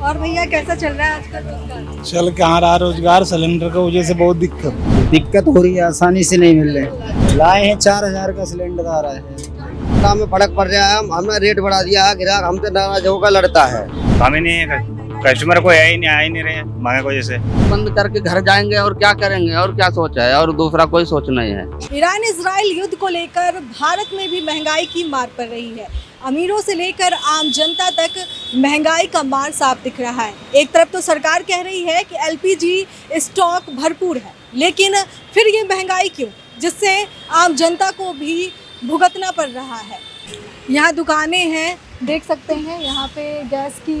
और भैया कैसा चल रहा है आजकल रोजगार? चल कहाँ रहा रोजगार, सिलेंडर की वजह से बहुत दिक्कत हो रही है, आसानी से नहीं मिल रहे। लाए हैं 4000 का सिलेंडर आ रहा है। काम में फर्क पड़ रहा है, हमने रेट बढ़ा दिया है, ग्राहक हमसे नाराज होकर लड़ता है। काम ही नहीं है, कस्टमर को आ ही नहीं रहे महंगे की वजह से। बंद करके घर जाएंगे और क्या करेंगे और क्या सोचा है, और दूसरा कोई सोच नहीं है। ईरान इजराइल युद्ध को लेकर भारत में भी महंगाई की मार पड़ रही है। अमीरों से लेकर आम जनता तक महंगाई का मार साफ दिख रहा है। एक तरफ तो सरकार कह रही है कि एलपीजी स्टॉक भरपूर है, लेकिन फिर ये महंगाई क्यों, जिससे आम जनता को भी भुगतना पड़ रहा है। यहाँ दुकानें हैं, देख सकते हैं, यहाँ पे गैस की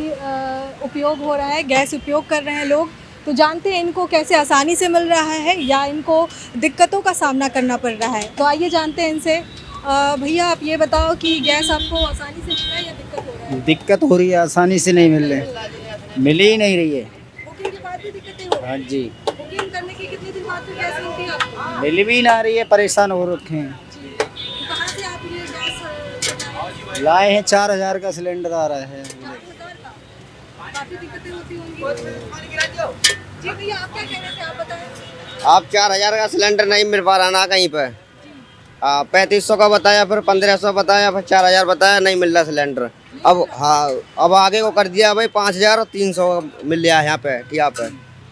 उपयोग हो रहा है, गैस उपयोग कर रहे हैं लोग। तो जानते हैं इनको कैसे आसानी से मिल रहा है या इनको दिक्कतों का सामना करना पड़ रहा है। तो आइए जानते हैं इनसे। भैया आप ये बताओ कि गैस आपको आसानी से मिल रहा है या दिक्कत हो रहा है? दिक्कत हो रही है, आसानी से नहीं मिल रहे, मिल ही नहीं रही है। बुकिंग के बाद भी दिक्कतें हो रही हैं? हाँ जी, बुकिंग करने के कितने दिन बाद फिर गैस मिलती है आपको? मिल भी ना रही है, परेशान हो रखे हैं। जी। तो कहाँ से आप ये गैस लाए हैं 4000 का सिलेंडर आ रहा है। 4000 का? काफी दिक्कतें होती होंगी। जी भैया आप क्या कह रहे थे, आप बताएं। आप 4000 का सिलेंडर नहीं मिल पा रहा ना कहीं पे। 3500 का बताया, फिर 1500 बताया, फिर 4000 बताया, नहीं मिल रहा सिलेंडर। अब हाँ, अब आगे को कर दिया भाई 5300 मिल रहा है यहाँ पे, यहाँ पे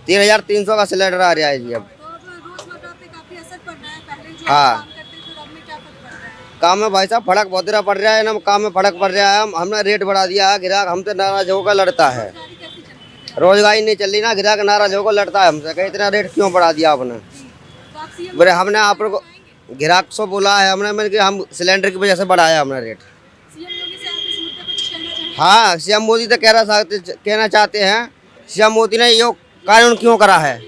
3300 का सिलेंडर आ रहा है जी। अब तो अब रोजमर्रा पे काफी असर पड़ रहा है। पहले जो हाँ। काम करते थे अब में क्या फर्क पड़ रहा है? काम में भाई साहब फर्क बहुत पड़ रहा है ना, काम में फर्क पड़ रहा है। हमने रेट बढ़ा दिया है, ग्राहक हमसे नाराज होकर लड़ता है। रोजगारी कैसी चल रही है? रोजगारी नहीं चल रही ना, ग्राहक नाराज होकर लड़ता है हमसे, कहीं इतना रेट क्यों बढ़ा दिया आपने। तो आप सीएम बोले हमने आप लोग ग्राहक से बोला है हमने, मैंने कि हम सिलेंडर की वजह से बढ़ाया हमने रेट। योगी से आप इस मुद्दे पर कुछ कहना चाहेंगे? हाँ, सीएम मोदी तो कहना चाहते हैं, सीएम मोदी ने योग कानून क्यों करा है,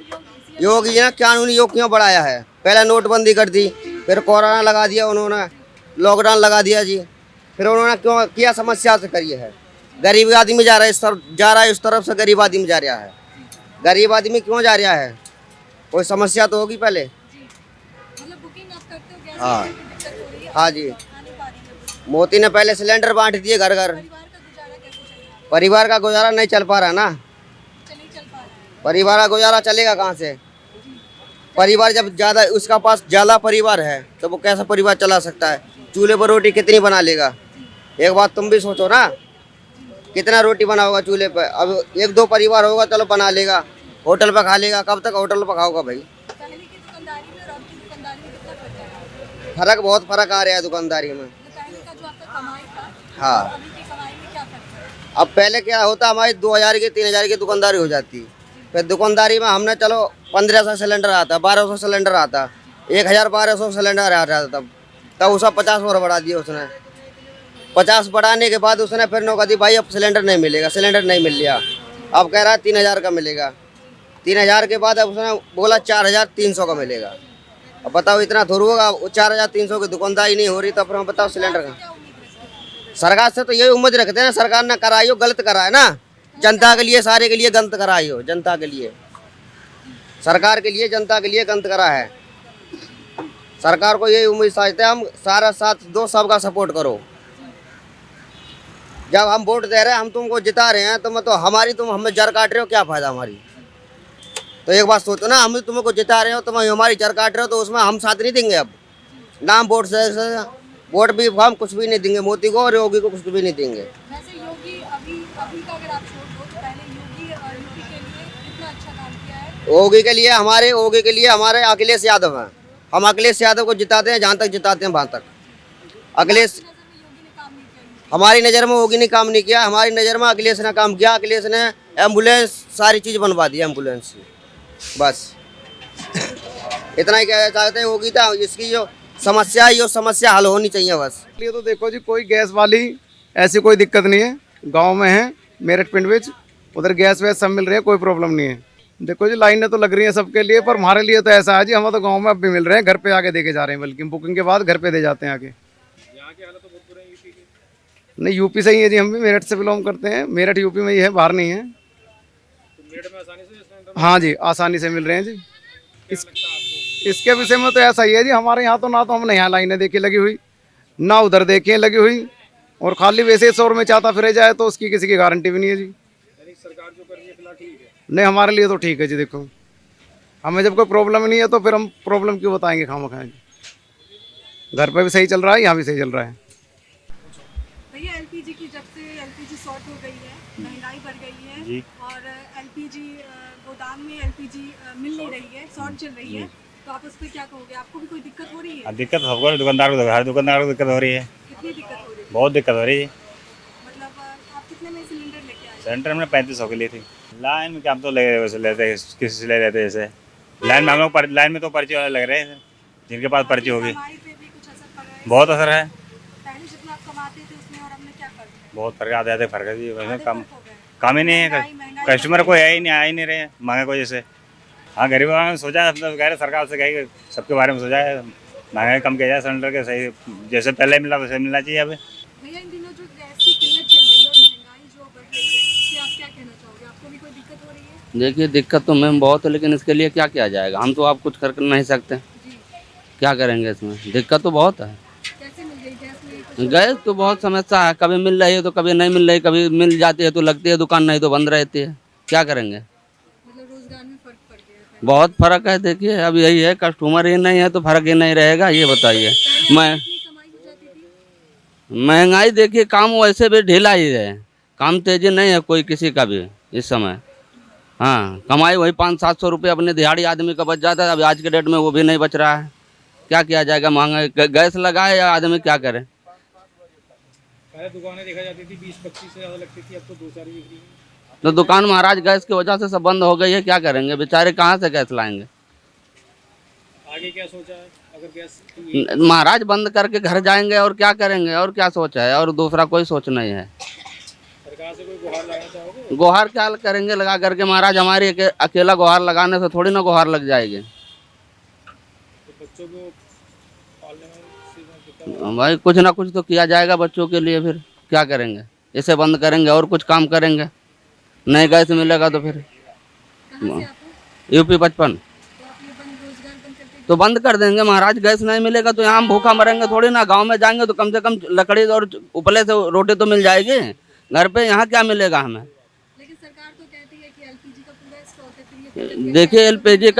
योगी ने कानून योग क्यों बढ़ाया है। पहले नोटबंदी कर दी, फिर कोरोना लगा दिया उन्होंने, लॉकडाउन लगा दिया जी, फिर उन्होंने क्यों किया, समस्या से करी है। गरीब आदमी जा रहा है इस तरफ से गरीब आदमी जा रहा है। गरीब आदमी क्यों जा रहा है, कोई समस्या तो होगी पहले। मतलब बुकिंग आप करते हो गैस हाँ। की, दिक्कत हो रही है, हाँ जी, आ नहीं पा रही है। मोदी ने पहले सिलेंडर बांट दिए घर घर। परिवार का गुजारा कैसे चल रहा है? परिवार का गुजारा नहीं चल पा रहा ना, नहीं चल पा रहा है। परिवार का गुजारा चलेगा कहाँ से। परिवार जब ज़्यादा उसका पास ज़्यादा परिवार है तो वो कैसा परिवार चला सकता है। चूल्हे पर रोटी कितनी बना लेगा, एक बात तुम भी सोचो ना, कितना रोटी बनाओगा चूल्हे पर। अब 1-2 परिवार होगा चलो बना लेगा, होटल पर खा लेगा, कब तक होटल पर खाओगा भाई। पहले की दुकानदारी में और अब की दुकानदारी में कितना फर्क है? फर्क बहुत फर्क आ रहा है दुकानदारी में। मतलब पहले का जो आपका कमाई था, हाँ, अभी की कमाई में क्या फर्क है? अब पहले क्या होता, हमारी 2000 की 3000 की दुकानदारी हो जाती, फिर दुकानदारी में हमने चलो 1500 सिलेंडर आता, 1200 सिलेंडर आता, 1000-1200 सिलेंडर आ जाता। तब उसका 50 और बढ़ा दिया उसने। 50 बढ़ाने के बाद उसने फिर नौका दी, भाई अब सिलेंडर नहीं मिलेगा, सिलेंडर नहीं मिल लिया। अब कह रहा है 3000 का मिलेगा। 3000 के बाद अब उसने बोला 4300 का मिलेगा। अब बताओ इतना थोड़ा होगा, 4300 की दुकानदारी नहीं हो रही तो फिर हम बताओ सिलेंडर का। सरकार से तो यही उम्मीद रखते हैं ना, सरकार ने कराई हो, गलत करा है ना, जनता के लिए सारे के लिए गलत कराई हो, जनता के लिए, सरकार के लिए, जनता के लिए गलत करा है। सरकार को यही उम्मीद साझते हैं हम, सारा साथ दो, सबका सपोर्ट करो। जब हम वोट दे रहे हैं, हम तुमको जिता रहे हैं, तुम तो हमारी तुम हमें जड़ काट रहे हो, क्या फायदा हमारी। तो एक बात सोचो ना, हम तुमको जिता रहे हो, तुम हमारी जड़ काट रहे हो, तो उसमें हम साथ नहीं देंगे। अब नाम वोट से वोट भी हम कुछ भी नहीं देंगे मोदी को, और योगी को कुछ भी नहीं देंगे। वैसे योगी अभी का अगर आप छोड़ दो तो पहले योगी यूपी के लिए कितना अच्छा काम किया है। योगी के लिए हमारे अखिलेश यादव हैं। हम अखिलेश यादव को जिताते हैं, जहाँ तक जिताते हैं वहाँ तक। अखिलेश हमारी नज़र में योगी ने काम नहीं किया, हमारी नज़र में अखिलेश ने काम किया। अखिलेश ने एम्बुलेंस सारी चीज़ बनवा दी, एम्बुलेंस की, बस इतना ही कहना चाहते हैं। योगी था, इसकी जो समस्या है, ये समस्या हल होनी चाहिए बस। लिए तो देखो जी, कोई गैस वाली ऐसी कोई दिक्कत नहीं है। गांव में है मेरठ पिंड में, उधर गैस वैस सब मिल रही है, कोई प्रॉब्लम नहीं है। देखो जी, लाइनें तो लग रही हैं सबके लिए, पर हमारे लिए तो ऐसा है जी, हम तो गांव में अब भी मिल रहे हैं, घर पे आके देके जा रहे हैं, बल्कि बुकिंग के बाद घर पे दे जाते हैं आके। यहाँ की हालत तो बहुत बुरी है यूपी की। नहीं, यूपी से ही है जी, हम भी मेरठ से बिलोंग करते हैं, मेरठ यूपी में ही है, बाहर नहीं है। मेरठ में आसानी से? हाँ जी, आसानी से मिल रहे हैं जी। इसके विषय में तो ऐसा ही है जी, हमारे यहाँ तो ना तो हमने यहाँ लाइनें देखी लगी हुई, ना उधर देखी लगी हुई, और खाली वैसे शोर में चाहता फिरे जाए तो उसकी किसी की गारंटी भी नहीं है जी। सरकार जो कर रही है फिलहाल ठीक है? नहीं, हमारे लिए तो ठीक है जी। देखो, हमें जब कोई प्रॉब्लम नहीं है तो फिर हम प्रॉब्लम क्यों बताएंगे खामखा। घर पे भी सही चल रहा है, यहाँ भी सही चल रहा है। भैया एलपीजी की जब से एलपीजी शॉर्ट हो गई है, महंगाई बढ़ गई है जी। और एलपीजी गोदाम में एलपीजी मिल नहीं रही है, शॉर्ट चल रही है, तो आप उस पर क्या कहोगे? आपको भी कोई दिक्कत हो रही है? दिक्कत सबको, दुकानदार को, हर दुकानदार को दिक्कत हो रही है। कितनी दिक्कत हो रही है? बहुत दिक्कत हो रही है। मतलब आप कितने में सिलेंडर लेके आए? सेंटर में 3500 की ली थी। लाइन में क्या हम तो वैसे लेते हैं, किसी से ले लेते हैं जैसे लाइन में। हम लोग लाइन में तो पर्ची वाले लग रहे हैं, जिनके पास पर्ची होगी। कमाई पे भी कुछ असर पड़ रहा है? बहुत असर है, पहले जितना आप कमाते थे उसमें और अब में क्या फर्क है? बहुत फर्क, आधे आधे फर्क है जी। वैसे आधे कम फर्क हो गए। काम ही नहीं है, महंगाई कस्टमर कोई है ही नहीं, आ ही नहीं रहे महंगे को जैसे। हाँ, गरीबों ने सोचा है, मतलब कह रहे सरकार से कही, सबके बारे में सोचा है महंगाई कम किया जाए, सिलेंडर के सही जैसे पहले मिला वैसे मिलना चाहिए अभी। भैया इन दिनों जो गैस की किल्लत चल रही है और महंगाई जो बढ़ रही है, इससे आप क्या कहना चाहोगे? आपको भी कोई दिक्कत हो रही है? देखिए, दिक्कत तो मैम बहुत है, लेकिन इसके लिए क्या किया जाएगा? हम तो आप कुछ कर नहीं सकते, जी, क्या करेंगे इसमें? दिक्कत तो बहुत है। कैसे मिल गई गैस में कुछ? गैस तो बहुत समस्या है, कभी मिल रही है तो कभी नहीं मिल रही, कभी मिल जाती है तो लगती है दुकान, नहीं तो बंद रहती है। क्या करेंगे? मतलब रोजगार में फर्क पड़ गया है? बहुत फर्क है। देखिए, अब यही है, कस्टमर ही नहीं है तो फर्क ही नहीं रहेगा। ये बताइए, मैं कितनी कमाई हो जाती थी? महंगाई देखिए, काम वैसे भी ढीला ही है, काम तेजी नहीं है कोई किसी का भी इस समय। हाँ, कमाई वही 500-700 रुपये अपने दिहाड़ी आदमी का बच जाता है। अब आज के डेट में वो भी नहीं बच रहा है। क्या किया जाएगा? महंगाई गैस लगाए या आदमी क्या करे? पहले दुकानें देखा जाती थी 20-25 से ज़्यादा लगती थी, अब तो 2-4 बिक रही है। तो दुकान महाराज गैस की वजह से सब बंद हो गई है। क्या करेंगे? बेचारे कहाँ से गैस लाएंगे? आगे क्या सोचा है अगर गैस महाराज बंद करके घर जाएंगे और क्या करेंगे? और क्या सोचा है? और दूसरा कोई सोच नहीं है। सरकार से कोई गुहार लगाना चाहोगे? गुहार क्या करेंगे लगा करके महाराज? हमारी अकेला गुहार लगाने से थोड़ी ना गुहार लग जाएगी। तो बच्चों को पालने में भाई कुछ ना कुछ तो किया जाएगा बच्चों के लिए। फिर क्या करेंगे? इसे बंद करेंगे और कुछ काम करेंगे? नहीं गैस मिलेगा तो फिर कहाँ से आप हो? यूपी 55 तो आप ये रोजगार बंद करके तो बंद कर देंगे महाराज। गैस नहीं मिलेगा तो यहाँ हम भूखा मरेंगे थोड़ी ना। गांव में जाएंगे तो कम से कम लकड़ी और उपले से रोटी तो मिल जाएगी। घर पे यहाँ क्या मिलेगा हमें? लेकिन सरकार तो कहती है कि एलपीजी का पूरा स्टॉक है, फिर ये किल्लत देखिए, एलपीजी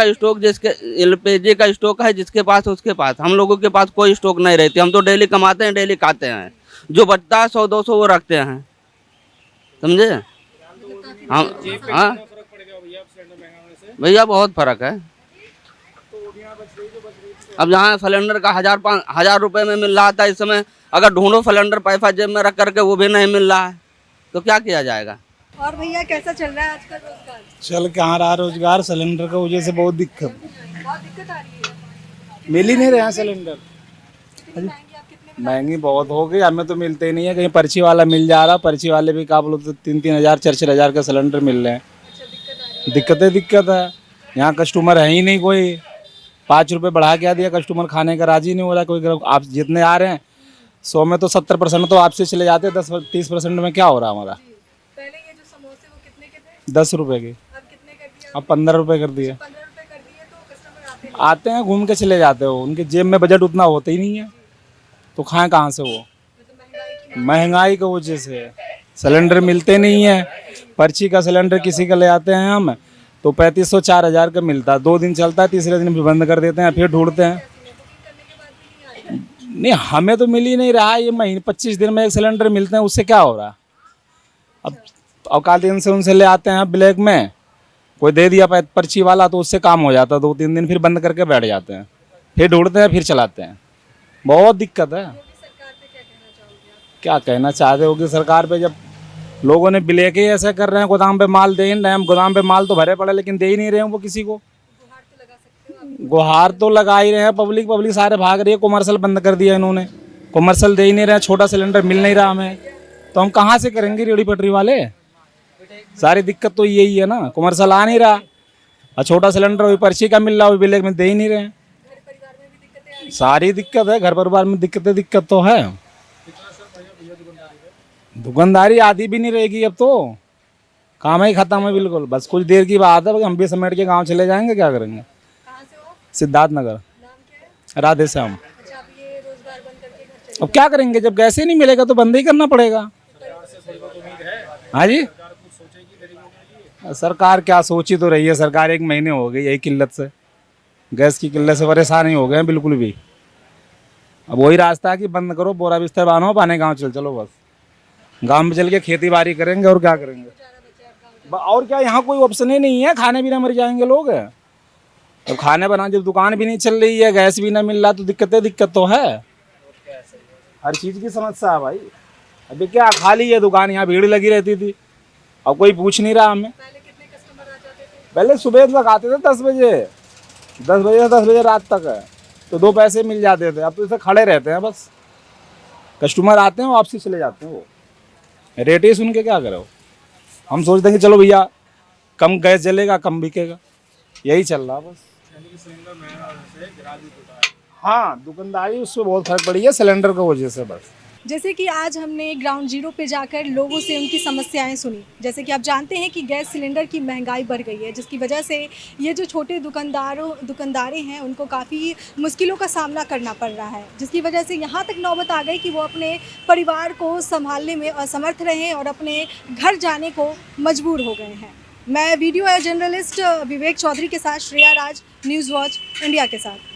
का स्टॉक है जिसके पास उसके पास। हम लोगों के पास कोई स्टॉक नहीं रहती। हम तो डेली कमाते हैं, डेली खाते हैं। जो बचता है 100-200 वो रखते हैं, समझे? हम हाँ फर्क पड़ गया भैया सिलेंडर महंगा होने से? भैया बहुत फर्क है। अब जहाँ सिलेंडर का 1000 रुपये में मिल रहा था, इस समय अगर ढूंढो सिलेंडर पैसा जेब में रख करके वो भी नहीं मिल रहा है, तो क्या किया जाएगा? और भैया कैसा चल रहा है आजकल रोजगार? चल कहाँ रहा रोजगार, सिलेंडर की वजह से बहुत दिक्कत, बहुत दिक्कत आ रही है। मिल ही नहीं रहे हैं सिलेंडर। कितनी महंगी, आप कितने में? महंगी बहुत हो गई, हमें तो मिलते ही नहीं है। कहीं पर्ची वाला मिल जा रहा, पर्ची वाले भी क्या बोलो तो 3-3 हज़ार 4-4 हज़ार का सिलेंडर मिल रहे हैं। अच्छा, दिक्कत आ रही दिक्कत है। यहाँ कस्टमर है ही नहीं कोई। 5 रुपये बढ़ा के दिया, कस्टमर खाने का राजी नहीं हो रहा कोई। आप जितने आ रहे हैं 100 में तो 70% तो आपसे चले जाते हैं, 10-30% में क्या हो रहा हमारा? है? पहले ये जो समोसे वो कितने के थे? 10 रुपये के, अब कितने कर दिया? अब 15 रुपये कर दिए। 15 रुपए कर दिए तो कस्टमर आते नहीं। आते हैं, घूम के चले जाते हो, उनके जेब में बजट उतना होता ही नहीं है, तो खाएं कहाँ से वो? मतलब महंगाई की वजह से सिलेंडर मिलते नहीं है। पर्ची का सिलेंडर किसी का ले आते हैं हम तो 3500-4000 का मिलता है, 2 दिन चलता है, तीसरे दिन भी बंद कर देते हैं, फिर ढूंढते हैं। नहीं, हमें तो मिल ही नहीं रहा। ये महीने 25 दिन में एक सिलेंडर मिलते हैं, उससे क्या हो रहा? अब औकात दिन से उनसे ले आते हैं ब्लैक में, कोई दे दिया पर्ची वाला तो उससे काम हो जाता है। 2-3 दिन फिर बंद करके बैठ जाते हैं, फिर ढूंढते हैं, फिर चलाते हैं। बहुत दिक्कत है। क्या कहना चाहते हो कि सरकार पे, जब लोगों ने ब्लैक ही ऐसा कर रहे हैं, गोदाम पे माल दे ही नहीं रहे हैं। गोदाम पे माल तो भरे पड़े लेकिन दे ही नहीं रहे हैं वो किसी को। गुहार तो लगा ही रहे हैं, पब्लिक सारे भाग रही है। कमर्शियल बंद कर दिया इन्होंने, कमर्शियल दे ही नहीं रहे हैं, छोटा सिलेंडर मिल नहीं रहा हमें, तो हम कहाँ से करेंगे रेहड़ी पटरी वाले? सारी दिक्कत तो यही है ना, कमर्शियल आ नहीं रहा और छोटा सिलेंडर वही पर्ची का मिल रहा, वही ब्लैक में दे ही नहीं रहे हैं। सारी दिक्कत है, घर परिवार में दिक्कत तो है। दुकानदारी आधी भी नहीं रहेगी अब तो, काम ही खत्म है बिल्कुल। बस कुछ देर की बात है, हम भी समेट के गांव चले जाएंगे, क्या करेंगे? कहाँ से हो? सिद्धार्थ नगर, नाम क्या है? राधे श्याम। अच्छा, आप ये रोजगार बंद करके घर चले अब क्या करेंगे, जब गैस ही नहीं मिलेगा तो बंद ही करना पड़ेगा। हाँ जी, सरकार क्या सोची तो रही है, सरकार 1 महीने हो गई यही किल्लत से, गैस की किल्लत से परेशान ही हो गए हैं बिल्कुल भी। अब वही रास्ता है कि बंद करो, बोरा बिस्तर बांधो, पाने गांव चलो बस। गांव में चल के खेती बाड़ी करेंगे और क्या करेंगे, और क्या, यहाँ कोई ऑप्शन ही नहीं है, खाने बिना मर जाएंगे लोग। अब खाने बना, जब दुकान भी नहीं चल रही है, गैस भी ना मिल रहा, तो दिक्कत तो है, हर चीज़ की समस्या है भाई। अभी क्या खाली है दुकान, यहाँ भीड़ लगी रहती थी, अब कोई पूछ नहीं रहा हमें। पहले सुबह तक आते थे 10 बजे से 10 बजे रात तक है, तो 2 पैसे मिल जाते थे। अब तो इसे खड़े रहते हैं बस, कस्टमर आते हैं वापसी चले जाते हैं, वो रेट ही सुन के क्या करो। हम सोचते हैं कि चलो भैया कम गैस जलेगा, कम बिकेगा, यही चल रहा बस। हाँ, दुकानदारी उसमें बहुत फर्क पड़ी है सिलेंडर की वजह से बस। जैसे कि आज हमने ग्राउंड जीरो पे जाकर लोगों से उनकी समस्याएं सुनी। जैसे कि आप जानते हैं कि गैस सिलेंडर की महंगाई बढ़ गई है, जिसकी वजह से ये जो छोटे दुकानदारें हैं उनको काफ़ी मुश्किलों का सामना करना पड़ रहा है, जिसकी वजह से यहाँ तक नौबत आ गई कि वो अपने परिवार को संभालने में असमर्थ रहे और अपने घर जाने को मजबूर हो गए हैं। मैं वीडियो जर्नलिस्ट विवेक चौधरी के साथ श्रेया राज, न्यूज़ वॉच इंडिया के साथ।